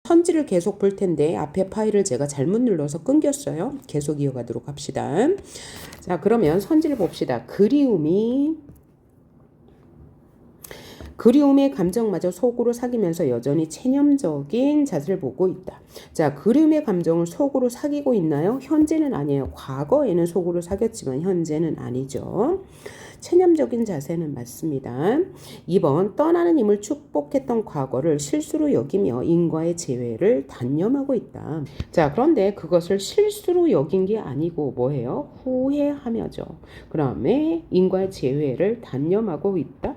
선지를 계속 볼 텐데 앞에 파일을 제가 잘못 눌러서 끊겼어요. 계속 이어가도록 합시다. 자, 그러면 선지를 봅시다. 그리움의 감정마저 속으로 사귀면서 여전히 체념적인 자세를 보고 있다. 자, 그리움의 감정을 속으로 사귀고 있나요? 현재는 아니에요. 과거에는 속으로 사귀었지만 현재는 아니죠. 체념적인 자세는 맞습니다. 2번, 떠나는 힘을 축복했던 과거를 실수로 여기며 인과의 재회를 단념하고 있다. 자, 그런데 그것을 실수로 여긴 게 아니고 뭐예요? 후회하며죠. 그 다음에 인과의 재회를 단념하고 있다.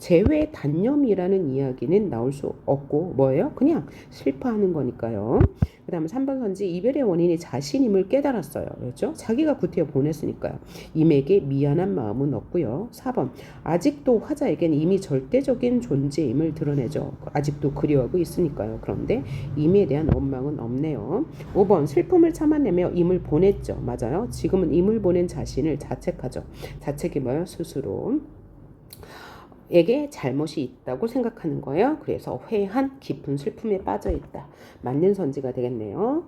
재회 단념이라는 이야기는 나올 수 없고 뭐예요? 그냥 슬퍼하는 거니까요. 그 다음에 3번 선지, 이별의 원인이 자신임을 깨달았어요. 그렇죠? 자기가 구태여 보냈으니까요. 임에게 미안한 마음은 없고요. 4번, 아직도 화자에겐 이미 절대적인 존재임을 드러내죠. 아직도 그리워하고 있으니까요. 그런데 임에 대한 원망은 없네요. 5번, 슬픔을 참아내며 임을 보냈죠. 맞아요. 지금은 임을 보낸 자신을 자책하죠. 자책이 뭐예요? 스스로 에게 잘못이 있다고 생각하는 거예요. 그래서 회한 깊은 슬픔에 빠져 있다. 맞는 선지가 되겠네요.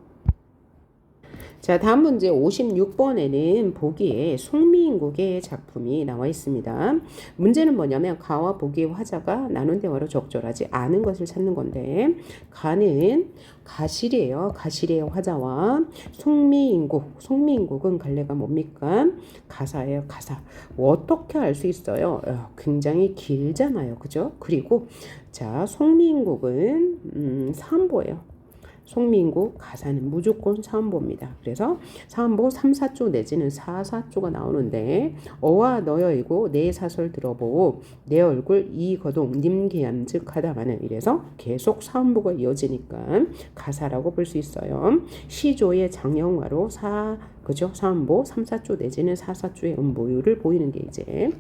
자, 다음 문제 56번에는 보기에 송미인국의 작품이 나와 있습니다. 문제는 뭐냐면 가와 보기의 화자가 나눈 대화로 적절하지 않은 것을 찾는 건데, 가는 가실이에요. 가실의 화자와 송미인국은 갈래가 뭡니까? 가사예요. 가사. 어떻게 알 수 있어요? 굉장히 길잖아요. 그죠? 그리고 자, 송미인국은 사음보예요. 송민국 가사는 무조건 사음보입니다. 그래서 사음보 3, 4조 내지는 4, 4조가 나오는데 어와 너여이고 내 사설 들어보고 내 얼굴 이 거동 님 계암즉 하다마는 이래서 계속 사음보가 이어지니까 가사라고 볼 수 있어요. 시조의 장영화로 그죠? 사음보 3, 4조 내지는 4, 4조의 음보율을 보이는 게 이제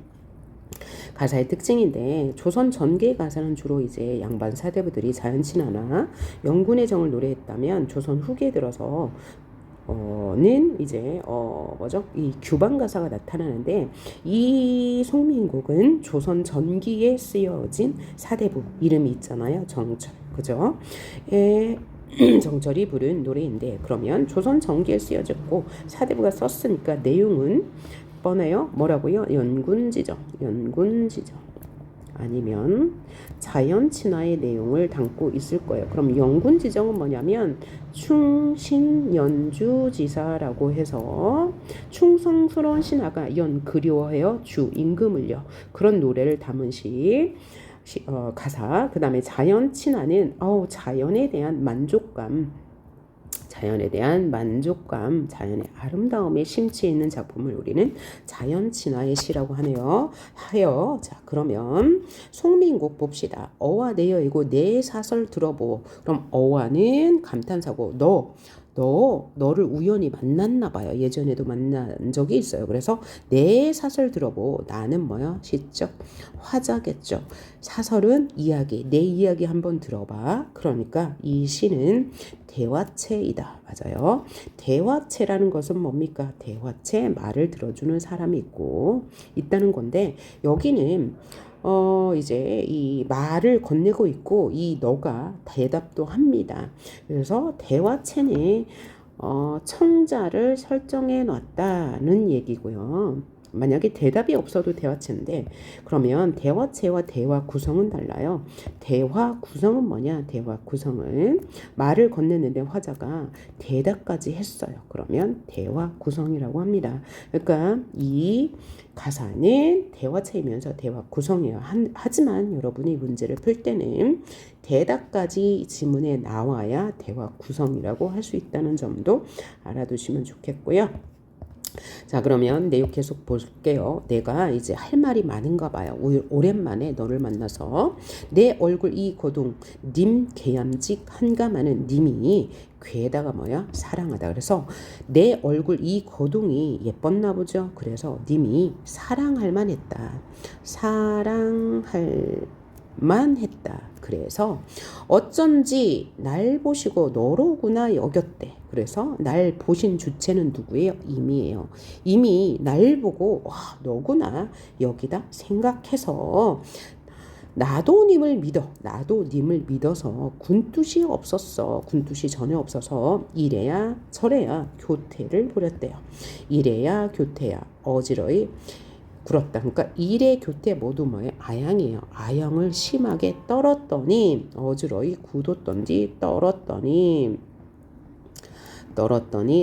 가사의 특징인데 조선 전기의 가사는 주로 이제 양반 사대부들이 자연친화나 영군의 정을 노래했다면 조선 후기에 들어서 는 이제 뭐죠? 이 규방 가사가 나타나는데 이 송민국은 조선 전기에 쓰여진 사대부 이름이 있잖아요. 정철. 그죠? 정철이 부른 노래인데 그러면 조선 전기에 쓰여졌고 사대부가 썼으니까 내용은 뻔해요. 뭐라고요? 연군지정 아니면 자연친화의 내용을 담고 있을 거예요. 그럼 연군지정은 뭐냐면 충신연주지사라고 해서 충성스러운 신하가 그리워해요. 임금을요. 그런 노래를 담은 가사. 그 다음에 자연친화는 자연에 대한 만족감, 자연의 아름다움에 심취해 있는 작품을 우리는 자연친화의 시라고 하여. 자, 그러면 송민국 봅시다. 어와 내여이고 내 사설 들어보. 그럼 어와는 감탄사고 너를 우연히 만났나 봐요. 예전에도 만난 적이 있어요. 그래서 내 사설 들어보. 나는 뭐야? 시적 화자겠죠. 사설은 이야기. 내 이야기 한번 들어봐. 그러니까 이 시는 대화체이다. 맞아요. 대화체라는 것은 뭡니까? 대화체, 말을 들어주는 사람이 있다는 건데 여기는 이제 이 말을 건네고 있고 이 너가 대답도 합니다. 그래서 대화체는 청자를 설정해 놨다는 얘기고요. 만약에 대답이 없어도 대화체인데 그러면 대화체와 대화 구성은 달라요. 대화 구성은 뭐냐? 대화 구성은 말을 건네는데 화자가 대답까지 했어요. 그러면 대화 구성이라고 합니다. 그러니까 이 가사는 대화체이면서 대화 구성이에요. 하지만 여러분이 문제를 풀 때는 대답까지 지문에 나와야 대화 구성이라고 할 수 있다는 점도 알아두시면 좋겠고요. 자, 그러면 내용 계속 볼게요. 내가 이제 할 말이 많은가 봐요. 오랜만에 너를 만나서 내 얼굴 이 고동 님 계암직 한가마는 님이 괴다가 뭐야? 사랑하다. 그래서 내 얼굴 이 거동이 예뻤나 보죠. 그래서 님이 사랑할 만했다. 그래서 어쩐지 날 보시고 너로구나 여겼대. 그래서 날 보신 주체는 누구예요? 임이에요. 임이 날 보고 너구나 여기다 생각해서 나도 님을 믿어. 나도 님을 믿어서 군뜻이 없었어. 군뜻이 전혀 없어서 이래야 저래야 교태를 부렸대요. 이래야 교태야 어지러이 굴었다. 그러니까 이래 교태 모두 뭐예요? 아양이에요. 아양을 심하게 떨었더니 어지러이 굳었던지 떨었더니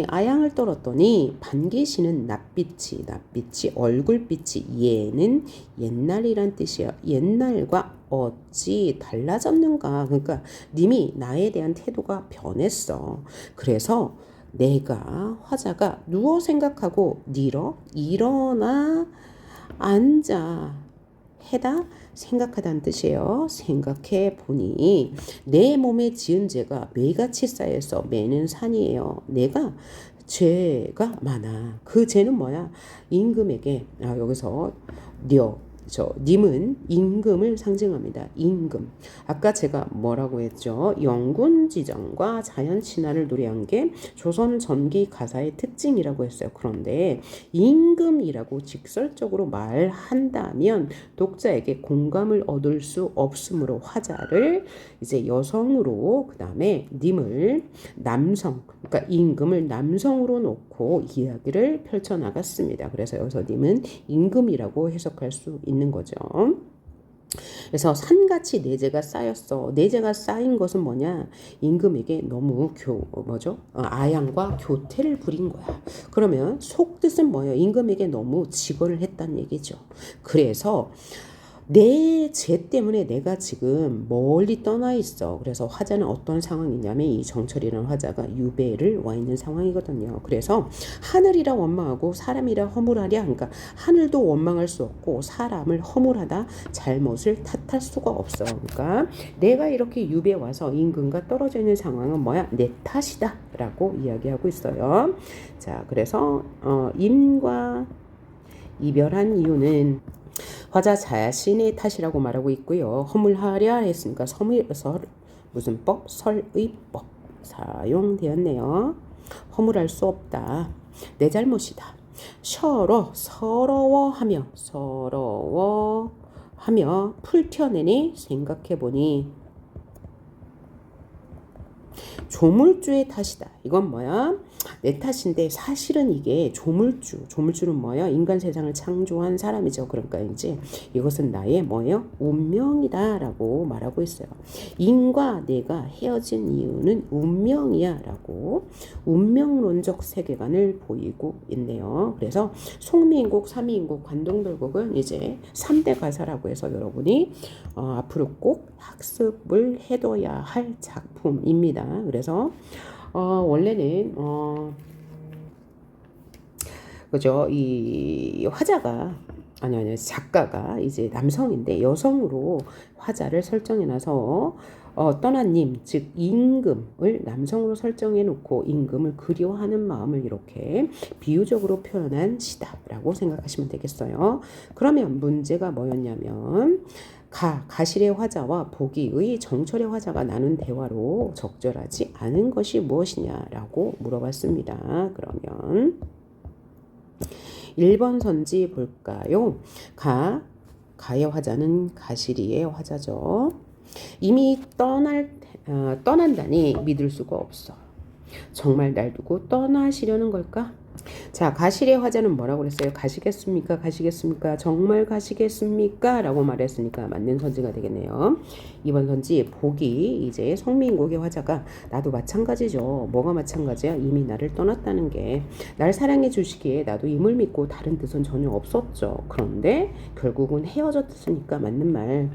아양을 떨었더니 반기시는 낯빛이 얼굴빛이 얘는 옛날이란 뜻이야. 옛날과 어찌 달라졌는가. 그러니까 님이 나에 대한 태도가 변했어. 그래서 내가 화자가 누워 생각하고 일어나 앉아 해다 생각하다는 뜻이에요. 생각해 보니 내 몸에 지은 죄가 매같이 쌓여서 매는 산이에요. 내가 죄가 많아. 그 죄는 뭐야? 임금에게 여기서 님은 임금을 상징합니다. 임금. 아까 제가 뭐라고 했죠? 영군지정과 자연친화를 노래한 게 조선 전기 가사의 특징이라고 했어요. 그런데 임금이라고 직설적으로 말한다면 독자에게 공감을 얻을 수 없으므로 화자를 이제 여성으로 그 다음에 님을 남성, 그러니까 임금을 남성으로 놓고 이야기를 펼쳐나갔습니다. 그래서 여기서 님은 임금이라고 해석할 수 있는 거죠. 그래서 산같이 내 죄가 쌓였어. 내 죄가 쌓인 것은 뭐냐? 임금에게 너무 아양과 교태를 부린 거야. 그러면 속뜻은 뭐예요? 임금에게 너무 직언을 했다는 얘기죠. 그래서 내 죄 때문에 내가 지금 멀리 떠나 있어. 그래서 화자는 어떤 상황이냐면 이 정철이라는 화자가 유배를 와 있는 상황이거든요. 그래서 하늘이라 원망하고 사람이라 허물하랴. 그러니까 하늘도 원망할 수 없고 사람을 허물하다 잘못을 탓할 수가 없어. 그러니까 내가 이렇게 유배 와서 임금과 떨어져 있는 상황은 뭐야? 내 탓이다 라고 이야기하고 있어요. 자, 그래서 임과 이별한 이유는 화자 자신의 탓이라고 말하고 있고요. 허물하랴 했으니까 무슨 법? 설의법 사용되었네요. 허물할 수 없다. 내 잘못이다. 서러워하며 풀텨내니 생각해보니 조물주의 탓이다. 이건 뭐야? 내 탓인데 사실은 이게 조물주는 뭐야? 인간 세상을 창조한 사람이죠. 그러니까 이제 이것은 나의 뭐예요? 운명이다라고 말하고 있어요. 인과 내가 헤어진 이유는 운명이야라고 운명론적 세계관을 보이고 있네요. 그래서 송미인곡, 삼미인곡, 관동별곡은 이제 3대 가사라고 해서 여러분이 앞으로 꼭 학습을 해둬야 할 작품입니다. 그래서 원래는 그죠? 이 화자가 아니 작가가 이제 남성인데 여성으로 화자를 설정해놔서 떠난 님, 즉 임금을 남성으로 설정해놓고 임금을 그리워하는 마음을 이렇게 비유적으로 표현한 시다라고 생각하시면 되겠어요. 그러면 문제가 뭐였냐면 가실의 화자와 보기의 정철의 화자가 나눈 대화로 적절하지 않은 것이 무엇이냐라고 물어봤습니다. 그러면 1번 선지 볼까요? 가의 화자는 가실이의 화자죠. 이미 떠난다니 믿을 수가 없어. 정말 날 두고 떠나시려는 걸까? 자, 가실의 화자는 뭐라고 그랬어요? 가시겠습니까? 정말 가시겠습니까? 라고 말했으니까 맞는 선지가 되겠네요. 2번 선지 보기 이제 성민곡의 화자가 나도 마찬가지죠. 뭐가 마찬가지야? 이미 나를 떠났다는 게 날 사랑해 주시기에 나도 임을 믿고 다른 뜻은 전혀 없었죠. 그런데 결국은 헤어졌으니까 맞는 말.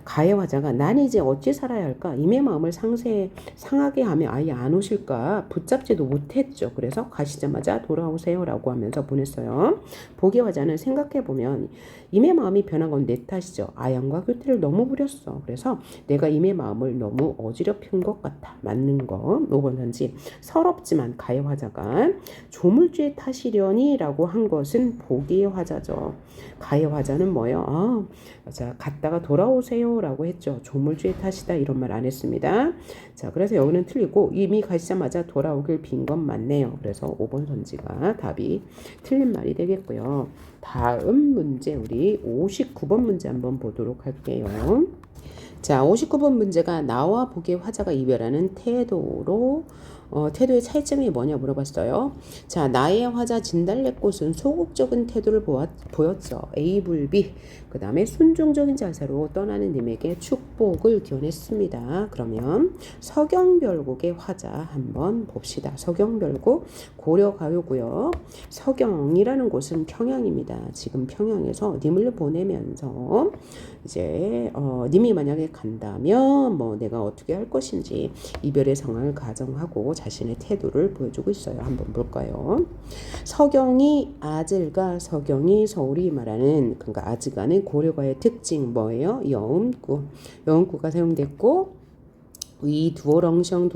가의 화자가 난 이제 어찌 살아야 할까? 임의 마음을 상하게 하며 아예 안 오실까? 붙잡지도 못했죠. 그래서 가시자마자 돌아오세요라고 하면서 보냈어요. 보기 화자는 생각해보면 임의 마음이 변한 건 내 탓이죠. 아양과 교태를 너무 부렸어. 그래서 내가 임의 마음을 너무 어지럽힌 것 같아. 맞는 거. 5번 선지 서럽지만 가의 화자가 조물주의 탓이려니 라고 한 것은 보기의 화자죠. 가의 화자는 뭐예요? 자, 갔다가 돌아오세요 라고 했죠. 조물주의 탓이다 이런 말 안 했습니다. 자, 그래서 여기는 틀리고 이미 가시자마자 돌아오길 빈 건 맞네요. 그래서 5번 선지가 답이 틀린 말이 되겠고요. 다음 문제 우리 59번 문제 한번 보도록 할게요. 자, 59번 문제가 나와 보기에 화자가 이별하는 태도로 태도의 차이점이 뭐냐 물어봤어요. 자, 나의 화자 진달래꽃은 소극적인 태도를 보였죠. A 불비. 그 다음에 순종적인 자세로 떠나는 님에게 축복을 기원했습니다. 그러면 서경별곡의 화자 한번 봅시다. 서경별곡 고려가요고요. 서경이라는 곳은 평양입니다. 지금 평양에서 님을 보내면서 이제 님이 만약에 간다면 뭐 내가 어떻게 할 것인지 이별의 상황을 가정하고 자신의 태도를 보여주고 있어요. 한번 볼까요? 서경이 아질과 서경이 서울이 말하는 그러니까 아즈가는 고려가의 특징 뭐예요? 여음구. 여음구가 사용됐고 위 두어렁성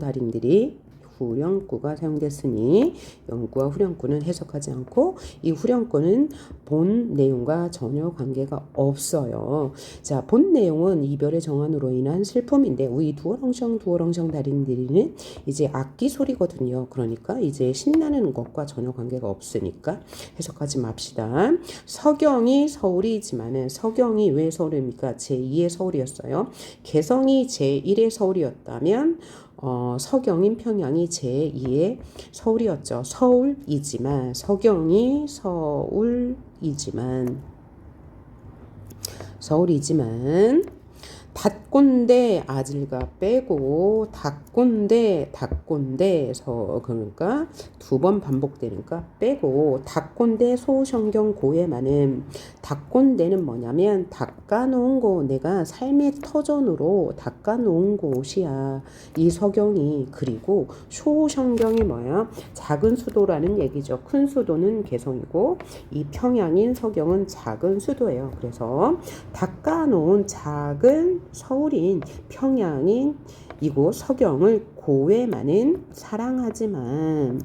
달인들이 후령구가 사용됐으니 영구와 후령구는 해석하지 않고 이 후령구는 본 내용과 전혀 관계가 없어요. 자, 본 내용은 이별의 정환으로 인한 슬픔인데 이 두어렁성 달인들이는 이제 악기 소리거든요. 그러니까 이제 신나는 것과 전혀 관계가 없으니까 해석하지 맙시다. 서경이 서울이지만은 서경이 왜 서울입니까? 제2의 서울이었어요. 개성이 제1의 서울이었다면 서경인 평양이 제2의 서울이었죠. 서울이지만 서경이 서울이지만 닷꼰대 아질가 빼고 닷꼰대에서 그러니까 두 번 반복되니까 빼고 닷꼰대 소성경 고에만은 닷꼰대는 뭐냐면 닦아놓은 곳 내가 삶의 터전으로 닦아놓은 곳이야 이 서경이. 그리고 소성경이 뭐야? 작은 수도라는 얘기죠. 큰 수도는 개성이고 이 평양인 서경은 작은 수도예요. 그래서 닦아놓은 작은 서울인 평양인 이곳 서경을 고외만은 사랑하지만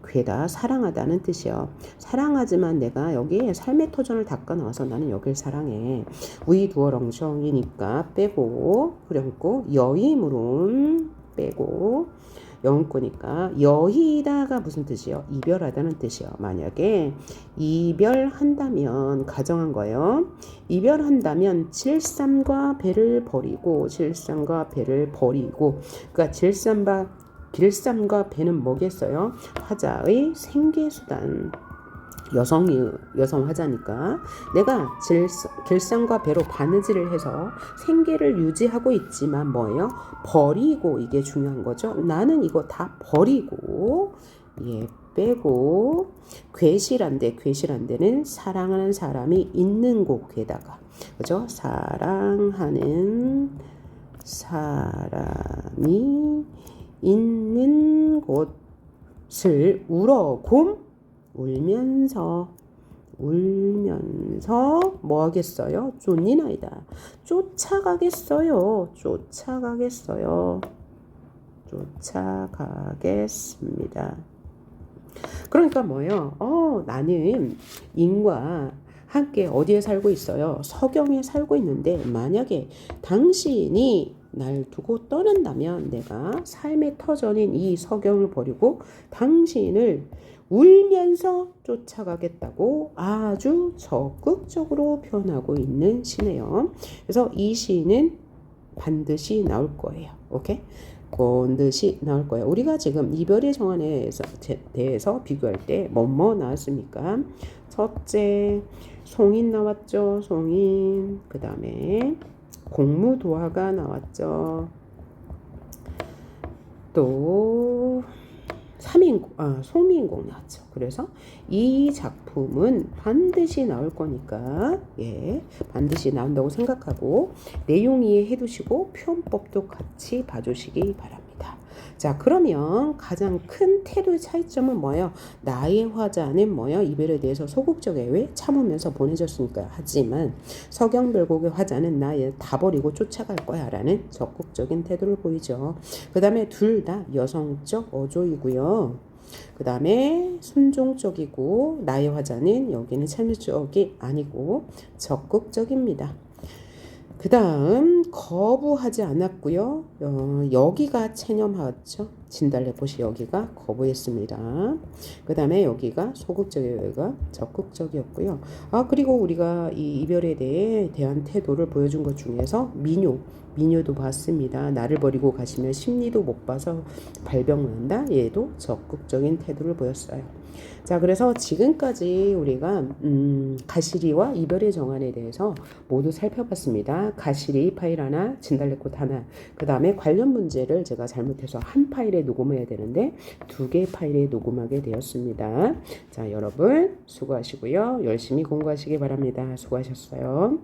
괴다 사랑하다는 뜻이요. 사랑하지만 내가 여기에 삶의 터전을 닦아 나와서 나는 여길 사랑해. 위두어렁성이니까 빼고 그렸고 여임으론 빼고 영구니까 여희다가 무슨 뜻이요? 이별하다는 뜻이요. 만약에 이별한다면 가정한 거예요. 이별한다면 질삼과 배를 버리고 그러니까 길삼과 배는 뭐겠어요? 화자의 생계수단. 여성 화자니까 내가 길상과 배로 바느질을 해서 생계를 유지하고 있지만 뭐예요? 버리고 이게 중요한 거죠. 나는 이거 다 버리고 빼고 괴실한데는 사랑하는 사람이 있는 곳 괴다가 그죠? 사랑하는 사람이 있는 곳을 울면서 뭐 하겠어요? 쫓니나이다. 쫓아가겠습니다. 그러니까 뭐예요? 나는 인과 함께 어디에 살고 있어요? 서경에 살고 있는데 만약에 당신이 날 두고 떠난다면 내가 삶의 터전인 이 서경을 버리고 당신을 울면서 쫓아가겠다고 아주 적극적으로 표현하고 있는 시네요. 그래서 이 시는 반드시 나올 거예요. 오케이? 반드시 나올 거예요. 우리가 지금 이별의 정환에 대해서 비교할 때 뭐뭐 나왔습니까? 첫째, 송인 나왔죠. 송인. 그 다음에 공무도화가 나왔죠. 또 소미인곡 나왔죠. 그래서 이 작품은 반드시 나올 거니까 반드시 나온다고 생각하고 내용 이해해 두시고 표현법도 같이 봐주시기 바랍니다. 자, 그러면 가장 큰 태도의 차이점은 뭐예요? 나의 화자는 뭐예요? 이별에 대해서 소극적이에요. 왜? 참으면서 보내줬으니까요. 하지만 서경별곡의 화자는 나 얘 다 버리고 쫓아갈 거야 라는 적극적인 태도를 보이죠. 그 다음에 둘 다 여성적 어조이고요. 그 다음에 순종적이고 나의 화자는 여기는 참여적이 아니고 적극적입니다. 그 다음 거부하지 않았고요. 여기가 체념하였죠. 진달래꽃이 여기가 거부했습니다. 그 다음에 여기가 소극적이고 여기가 적극적이었고요. 그리고 우리가 이 이별에 대한 태도를 보여준 것 중에서 미녀도 봤습니다. 나를 버리고 가시면 심리도 못 봐서 발병난다. 얘도 적극적인 태도를 보였어요. 자, 그래서 지금까지 우리가 가시리와 이별의 정안에 대해서 모두 살펴봤습니다. 가시리 파일 하나, 진달래꽃 하나, 그 다음에 관련 문제를 제가 잘못해서 한 파일에 녹음해야 되는데 2개 파일에 녹음하게 되었습니다. 자, 여러분 수고하시고요. 열심히 공부하시기 바랍니다. 수고하셨어요.